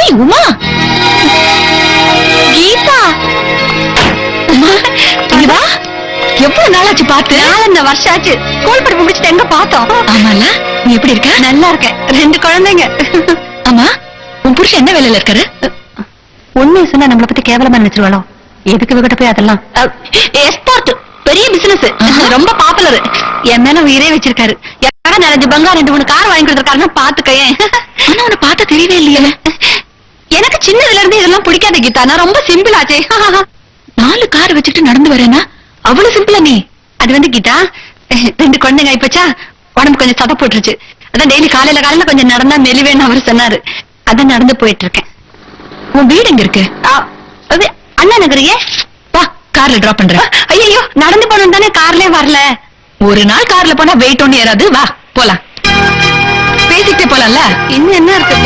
ஏய் உமா, கீதா, உமா, இங்க வா. எவ்வளவு நாளாச்சு பார்த்து? 4 வருஷம் ஆச்சு. ஸ்கூல் படிப்பு முடிச்சுட்டு எங்க பார்த்தோம்? ஆமால, நீ எப்படி இருக்க? நல்லா இருக்கேன். 2 குழந்தைங்க. ஆமா, உன் புருஷன் என்ன வேலையில இருக்காரு? உண்மையை சொன்னா நம்மளை பத்தி கேவலமா நினைச்சிருவாளோ? எதுக்கு விகிட்ட போய் அதெல்லாம்? எக்ஸ்போர்ட், பெரிய பிசினஸ், ரொம்ப பாப்புலர். என் மேல உயிரே வச்சிருக்காரு. யாரா நிறைஞ்சு பங்கா 2-3 கார் வாங்கி கொடுத்துருக்காருன்னா பாத்துக்கேன். ஆனா உன்னை பார்த்தா தெரியவே இல்லையே. எனக்கு சின்னதுல இருந்து இதெல்லாம் பிடிக்காத கீதா. நான் ரொம்ப சிம்பிள் ஆச்சே. 4 கார் வச்சுக்கிட்டு நடந்து வரேனா? அவ்வளவு சிம்பிளா நீ? அது வந்து கீதா, 2 குழந்தைங்க ஆயிப்போச்சா, உடம்பு கொஞ்சம் சதை போட்டுருச்சு. அதான் டெய்லி காலையில கொஞ்சம் நடந்தா மெலிவேன்னு அவர் சொன்னாரு. அதான் நடந்து போயிட்டு இருக்கேன். உன் வீடு எங்க இருக்கு? அண்ணா நகரையே. வா, கார்ல டிராப் பண்றேன். ஐயோ, நடந்து போகணும் தானே, கார்லயே வரல. ஒரு நாள் கார்ல போனா வெயிட் ஒண்ணு ஏறாது. வா போலாம், பேசிக்கிட்டே போலாம்ல. இன்னும் என்ன இருக்கு?